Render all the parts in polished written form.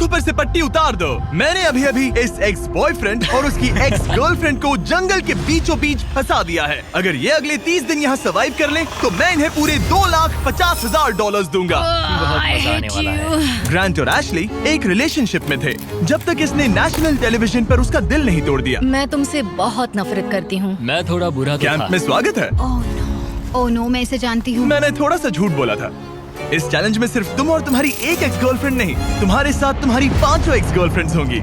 आंखों पर से पट्टी उतार दो। मैंने अभी अभी इस एक्स बॉयफ्रेंड और उसकी एक्स गर्लफ्रेंड को जंगल के बीचों बीच फंसा दिया है। अगर ये अगले 30 दिन यहाँ सर्वाइव कर ले तो मैं इन्हें पूरे $2,50,000 दूंगा। बहुत मजा आने वाला है। ग्रांट और एशली एक रिलेशनशिप में थे जब तक इसने नेशनल टेलीविजन पर उसका दिल नहीं तोड़ दिया। मैं तुमसे बहुत नफरत करती हूँ। मैं थोड़ा बुरा तो कैंप था। में स्वागत है। ओह नो, मैं इसे जानती हूँ। मैंने थोड़ा सा झूठ बोला था। इस चैलेंज में सिर्फ तुम और तुम्हारी एक एक्स गर्लफ्रेंड नहीं, तुम्हारे साथ तुम्हारी 5 एक्स गर्लफ्रेंड्स होंगी।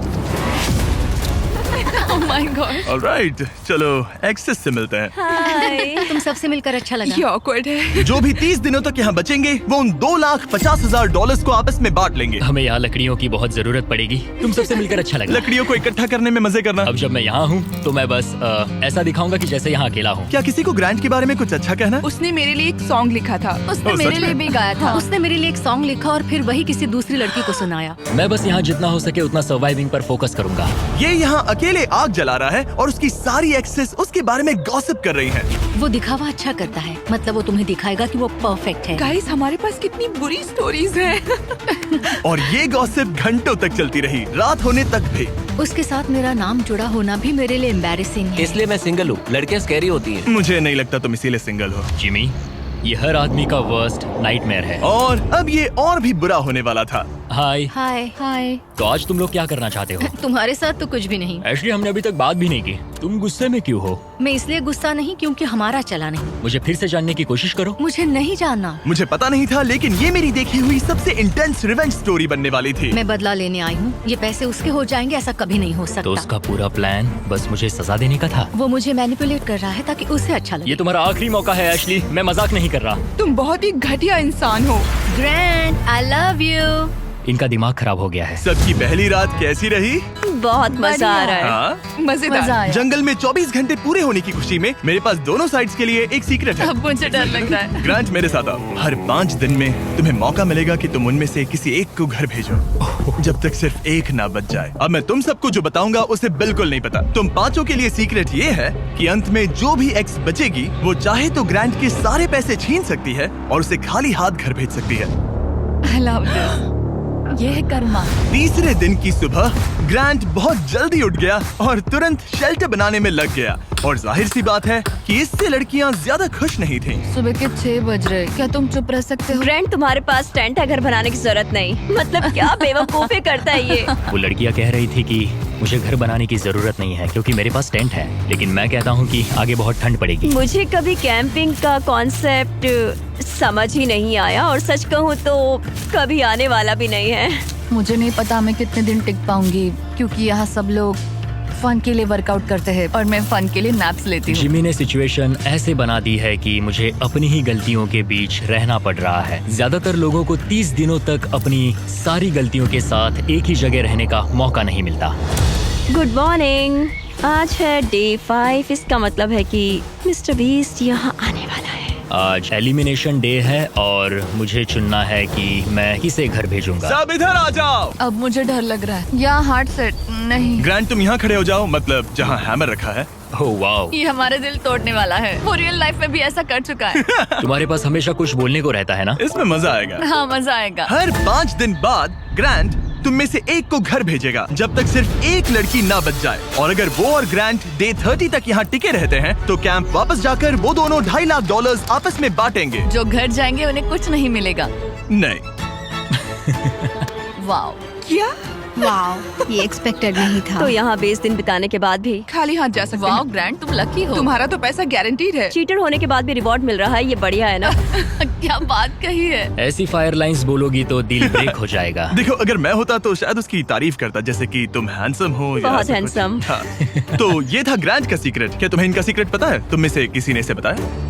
Oh my God. ऑलराइट, चलो एक्सेस से मिलते हैं। तुम सबसे मिलकर अच्छा लगा। ये awkward है। जो भी 30 दिनों तक यहाँ बचेंगे वो उन $2,50,000 को आपस में बांट लेंगे। हमें यहाँ लकड़ियों की बहुत जरूरत पड़ेगी। तुम सबसे मिलकर अच्छा लगा। लकड़ियों को इकट्ठा करने में मजे करना। अब जब मैं यहाँ हूँ तो मैं बस ऐसा दिखाऊंगा कि जैसे यहाँ अकेला हूँ। क्या किसी को ग्रांट के बारे में कुछ अच्छा कहना? उसने मेरे लिए एक सॉन्ग लिखा था। उसने ओह, मेरे सच लिए में? भी गाया था। उसने मेरे लिए एक सॉन्ग लिखा और फिर वही किसी दूसरी लड़की को सुनाया। मैं बस यहाँ जितना हो सके उतना सर्वाइविंग पर फोकस करूंगा। ये यहाँ अकेले आग जला रहा है और उसकी सारी एक्सेस उसके बारे में गॉसिप कर रही हैं। वो दिखावा अच्छा करता है, मतलब वो तुम्हें दिखाएगा कि वो परफेक्ट है। गाइस, हमारे पास कितनी बुरी स्टोरीज हैं। और ये गॉसिप घंटों तक चलती रही, रात होने तक भी। उसके साथ मेरा नाम जुड़ा होना भी मेरे लिए एम्बैरेसिंग है। इसलिए मैं सिंगल हूँ। लड़कियाँ स्कैरी होती हैं। मुझे नहीं लगता तुम इसीलिए सिंगल हो। जिमी, ये हर आदमी का वर्स्ट नाइटमेयर है। और अब ये और भी बुरा होने वाला था। हाय। हाय हाय। तो आज तुम लोग क्या करना चाहते हो? तुम्हारे साथ तो कुछ भी नहीं। एक्चुअली हमने अभी तक बात भी नहीं की। तुम गुस्से में क्यों हो? मैं इसलिए गुस्सा नहीं क्योंकि हमारा चला नहीं। मुझे फिर से जानने की कोशिश करो। मुझे नहीं जानना। मुझे पता नहीं था, लेकिन ये मेरी देखी हुई सबसे इंटेंस रिवेंज स्टोरी बनने वाली थी। मैं बदला लेने आई हूँ। ये पैसे उसके हो जाएंगे ऐसा कभी नहीं हो तो सकता। उसका पूरा प्लान बस मुझे सजा देने का था। वो मुझे मैनिपुलेट कर रहा है ताकि उसे अच्छा लगे। ये तुम्हारा आखिरी मौका है एशली, मैं मजाक नहीं कर रहा। तुम बहुत ही घटिया इंसान हो। Grand, I love you. इनका दिमाग खराब हो गया है। सबकी पहली रात कैसी रही? बहुत मजा आ रहा है। हाँ? मजेदार। मजा आया। जंगल में 24 घंटे पूरे होने की खुशी में मेरे पास दोनों साइड्स के लिए एक सीक्रेट है। अब मुझे डर लग रहा है। ग्रांट, मेरे साथ आओ। हर 5 दिन में तुम्हें मौका मिलेगा कि तुम उनमें से किसी एक को घर भेजो, जब तक सिर्फ एक ना बच जाए। अब मैं तुम सबको जो बताऊंगा उसे बिल्कुल नहीं पता। तुम 5 के लिए सीक्रेट ये है कि अंत में जो भी एक्स बचेगी वो चाहे तो ग्रांट के सारे पैसे छीन सकती है और उसे खाली हाथ घर भेज सकती है। I love this. ये है कर्मा। तीसरे दिन की सुबह ग्रांट बहुत जल्दी उठ गया और तुरंत शेल्टर बनाने में लग गया। और जाहिर सी बात है कि इससे लड़कियां ज्यादा खुश नहीं थीं। सुबह के 6 बज रहे, क्या तुम चुप रह सकते हो? ग्रैंड, तुम्हारे पास टेंट है, घर बनाने की जरूरत नहीं। मतलब क्या बेवकूफी करता है ये। वो लड़कियां कह रही थी कि मुझे घर बनाने की जरूरत नहीं है क्योंकि मेरे पास टेंट है, लेकिन मैं कहता हूँ कि आगे बहुत ठंड पड़ेगी। मुझे कभी कैंपिंग का कॉन्सेप्ट समझ ही नहीं आया और सच कहूँ तो कभी आने वाला भी नहीं है। मुझे नहीं पता मैं कितने दिन टिक पाऊंगी क्योंकि यहाँ सब लोग फन के लिए वर्कआउट करते हैं और मैं फन के लिए नैप्स लेती हूँ। जिमी ने सिचुएशन ऐसे बना दी है कि मुझे अपनी ही गलतियों के बीच रहना पड़ रहा है। ज्यादातर लोगों को 30 दिनों तक अपनी सारी गलतियों के साथ एक ही जगह रहने का मौका नहीं मिलता। Good morning. आज है डे 5। इसका मतलब है कि मिस्टर बीस्ट यहाँ आने वाला है। आज एलिमिनेशन डे है और मुझे चुनना है कि मैं किसे घर भेजूंगा। सब इधर आ जाओ। अब मुझे डर लग रहा है। यहाँ हार्ट सेट नहीं। ग्रांट, तुम यहाँ खड़े हो जाओ, मतलब जहाँ हैमर रखा है। ओह वाओ, ये हमारे दिल तोड़ने वाला है। वो रियल लाइफ में भी ऐसा कर चुका है। तुम्हारे पास हमेशा कुछ बोलने को रहता है ना। इसमें मजा आएगा। हाँ, मजा आएगा। हर 5 दिन बाद ग्रांट तुम में से एक को घर भेजेगा जब तक सिर्फ एक लड़की ना बच जाए। और अगर वो और ग्रांट डे 30 तक यहाँ टिके रहते हैं तो कैंप वापस जाकर वो दोनों $2.5 लाख आपस में बांटेंगे। जो घर जाएंगे उन्हें कुछ नहीं मिलेगा। नहीं। वाओ। क्या? वाओ, ये एक्सपेक्टेड नहीं था। तो यहाँ 20 दिन बिताने के बाद भी खाली हाथ जा सकते वाओ हैं। ग्रैंड, तुम लकी हो। तुम्हारा तो पैसा गारंटीड है। चीटर होने के बाद भी रिवॉर्ड मिल रहा है, ये बढ़िया है ना। क्या बात कही है। ऐसी फायर लाइंस बोलोगी तो दिल ब्रेक हो जाएगा। देखो, अगर मैं होता तो शायद उसकी तारीफ करता, जैसे कि तुम हैंडसम हो या बहुत ऐसा कुछ। हैंडसम। हाँ। तो ये था ग्रांट का सीक्रेट। क्या तुम्हें इनका सीक्रेट पता है? तुम में से किसी ने इसे बताया?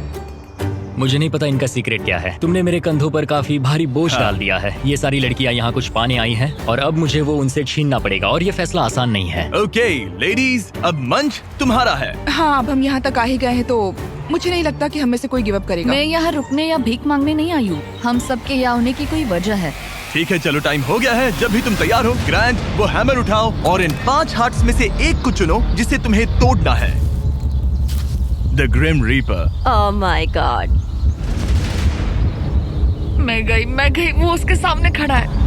मुझे नहीं पता इनका सीक्रेट क्या है। तुमने मेरे कंधों पर काफी भारी बोझ हाँ। डाल दिया है। ये सारी लड़कियां यहाँ कुछ पाने आई हैं और अब मुझे वो उनसे छीनना पड़ेगा और ये फैसला आसान नहीं है। ओके लेडीज, अब मंच तुम्हारा है। हाँ, अब हम यहाँ तक आ ही गए हैं तो मुझे नहीं लगता कि हम में से कोई गिव अप करेगा। मैं यहाँ रुकने या भीख मांगने नहीं आई हूँ। हम सबके यहाँ होने की कोई वजह है। ठीक है, चलो टाइम हो गया है। जब भी तुम तैयार हो ग्रांट, वो हैमर उठाओ और इन 5 हार्ट्स में से एक को चुनो जिसे तुम्हें तोड़ना है। The grim reaper. Oh my god. मैं गई, वो उसके सामने खड़ा है।